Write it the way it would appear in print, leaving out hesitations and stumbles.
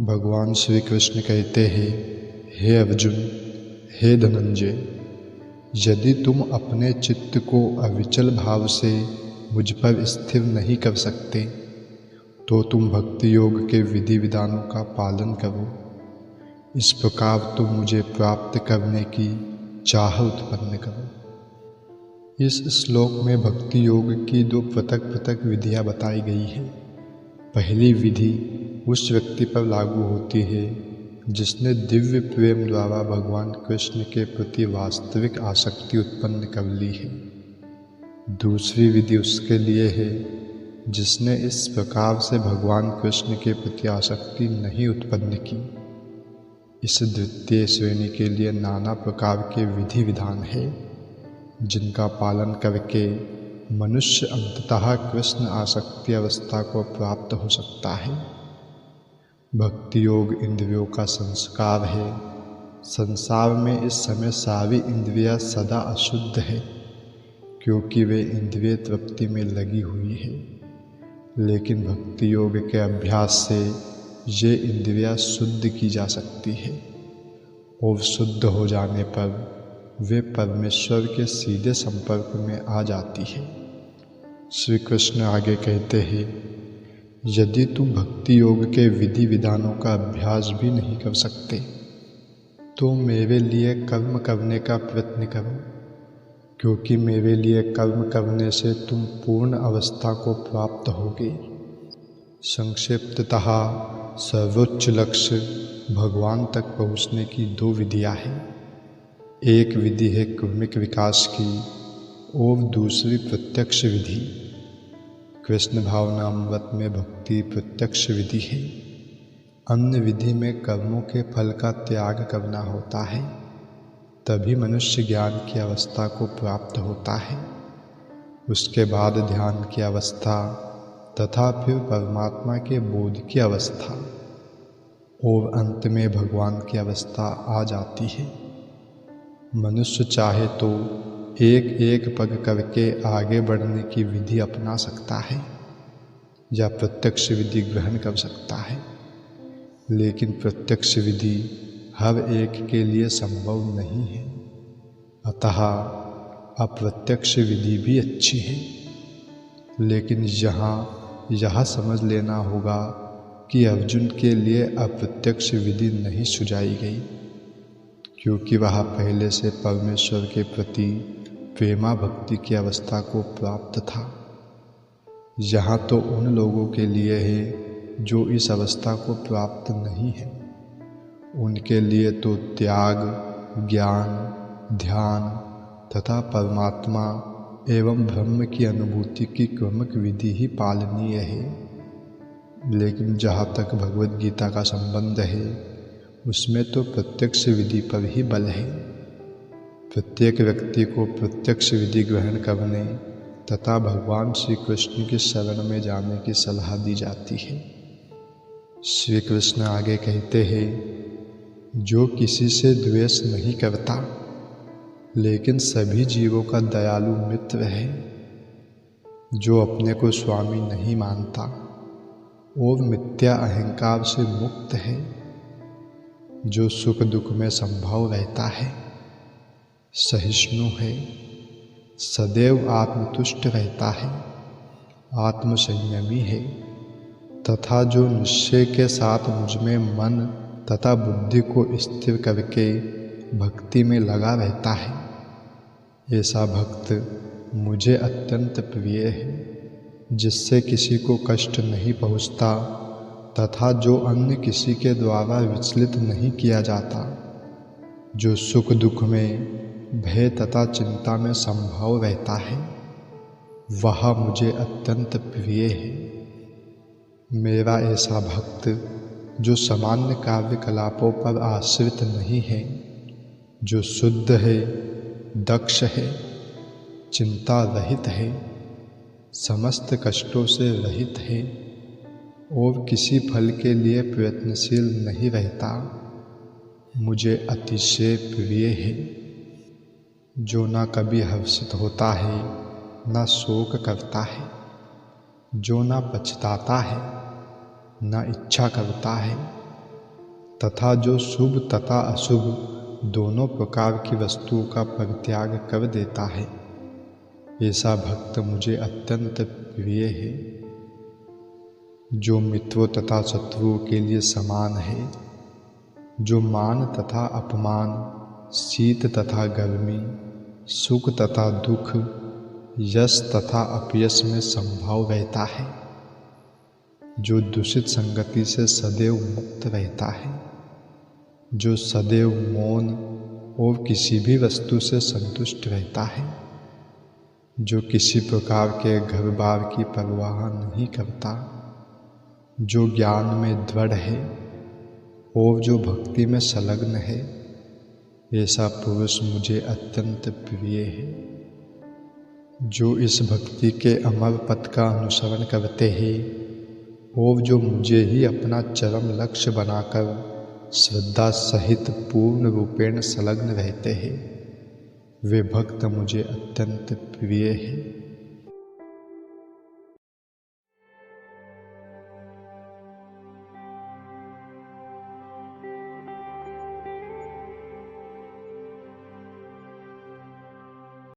भगवान श्री कृष्ण कहते हैं, हे अर्जुन, हे धनंजय, यदि तुम अपने चित्त को अविचल भाव से मुझ पर स्थिर नहीं कर सकते तो तुम भक्ति योग के विधि विधानों का पालन करो। इस प्रकार तुम मुझे प्राप्त करने की चाह उत्पन्न करो। इस श्लोक में भक्ति योग की दो पृथक पृथक विधियां बताई गई हैं। पहली विधि उस व्यक्ति पर लागू होती है जिसने दिव्य प्रेम द्वारा भगवान कृष्ण के प्रति वास्तविक आसक्ति उत्पन्न कर ली है। दूसरी विधि उसके लिए है जिसने इस प्रकार से भगवान कृष्ण के प्रति आसक्ति नहीं उत्पन्न की। इस द्वितीय श्रेणी के लिए नाना प्रकार के विधि विधान है जिनका पालन करके मनुष्य अंततः कृष्ण आसक्ति अवस्था को प्राप्त हो सकता है। भक्ति योग इंद्रियों का संस्कार है। संसार में इस समय सारी इंद्रियां सदा अशुद्ध है क्योंकि वे इंद्रिय तृप्ति में लगी हुई है, लेकिन भक्ति योग के अभ्यास से ये इंद्रियां शुद्ध की जा सकती है और शुद्ध हो जाने पर वे परमेश्वर के सीधे संपर्क में आ जाती है। श्री कृष्ण आगे कहते हैं, यदि तुम भक्ति योग के विधि विधानों का अभ्यास भी नहीं कर सकते तो मेरे लिए कर्म करने का प्रयत्न करो, क्योंकि मेरे लिए कर्म करने से तुम पूर्ण अवस्था को प्राप्त होगे। संक्षिप्ततः सर्वोच्च लक्ष्य भगवान तक पहुँचने की दो विधियाँ हैं। एक विधि है क्रमिक विकास की और दूसरी प्रत्यक्ष विधि। कृष्ण भावनामृत में भक्ति प्रत्यक्ष विधि है। अन्य विधि में कर्मों के फल का त्याग करना होता है, तभी मनुष्य ज्ञान की अवस्था को प्राप्त होता है। उसके बाद ध्यान की अवस्था तथा फिर परमात्मा के बोध की अवस्था और अंत में भगवान की अवस्था आ जाती है। मनुष्य चाहे तो एक एक पग करके आगे बढ़ने की विधि अपना सकता है या प्रत्यक्ष विधि ग्रहण कर सकता है, लेकिन प्रत्यक्ष विधि हर एक के लिए संभव नहीं है। अतः अप्रत्यक्ष विधि भी अच्छी है, लेकिन यहाँ यह समझ लेना होगा कि अर्जुन के लिए अप्रत्यक्ष विधि नहीं सुझाई गई, क्योंकि वह पहले से परमेश्वर के प्रति प्रेमा भक्ति की अवस्था को प्राप्त था। यहाँ तो उन लोगों के लिए है जो इस अवस्था को प्राप्त नहीं है। उनके लिए तो त्याग, ज्ञान, ध्यान तथा परमात्मा एवं ब्रह्म की अनुभूति की क्रमिक विधि ही पालनीय है। लेकिन जहाँ तक भगवद गीता का संबंध है उसमें तो प्रत्यक्ष विधि पर ही बल है। प्रत्येक व्यक्ति को प्रत्यक्ष विधि ग्रहण करने तथा भगवान श्री कृष्ण की शरण में जाने की सलाह दी जाती है। श्री कृष्ण आगे कहते हैं, जो किसी से द्वेष नहीं करता लेकिन सभी जीवों का दयालु मित्र है, जो अपने को स्वामी नहीं मानता और मिथ्या अहंकार से मुक्त है, जो सुख दुख में संभव रहता है, सहिष्णु है, सदैव आत्मतुष्ट रहता है, आत्मसंयमी है तथा जो निश्चय के साथ मुझमें मन तथा बुद्धि को स्थिर करके भक्ति में लगा रहता है, ऐसा भक्त मुझे अत्यंत प्रिय है, जिससे किसी को कष्ट नहीं पहुँचता तथा जो अन्य किसी के द्वारा विचलित नहीं किया जाता, जो सुख दुख में भय तथा चिंता में संभव रहता है, वह मुझे अत्यंत प्रिय है। मेरा ऐसा भक्त जो सामान्य कार्यकलापों पर आश्रित नहीं है, जो शुद्ध है, दक्ष है, चिंता रहित है, समस्त कष्टों से रहित है और किसी फल के लिए प्रयत्नशील नहीं रहता, मुझे अतिशय प्रिय है। जो ना कभी हर्षित होता है, ना शोक करता है, जो ना पछताता है, ना इच्छा करता है, तथा जो शुभ तथा अशुभ दोनों प्रकार की वस्तुओं का परित्याग कर देता है, ऐसा भक्त मुझे अत्यंत प्रिय है। जो मित्रों तथा शत्रुओं के लिए समान है, जो मान तथा अपमान, शीत तथा गर्मी, सुख तथा दुख, यश तथा अपयश में संभाव रहता है, जो दूषित संगति से सदैव मुक्त रहता है, जो सदैव मौन और किसी भी वस्तु से संतुष्ट रहता है, जो किसी प्रकार के घर बार की परवाह नहीं करता, जो ज्ञान में दृढ़ है और जो भक्ति में संलग्न है, ऐसा पुरुष मुझे अत्यंत प्रिय है। जो इस भक्ति के अमर पथ का अनुसरण करते हैं और जो मुझे ही अपना चरम लक्ष्य बनाकर श्रद्धा सहित पूर्ण रूपेण संलग्न रहते हैं, वे भक्त मुझे अत्यंत प्रिय है।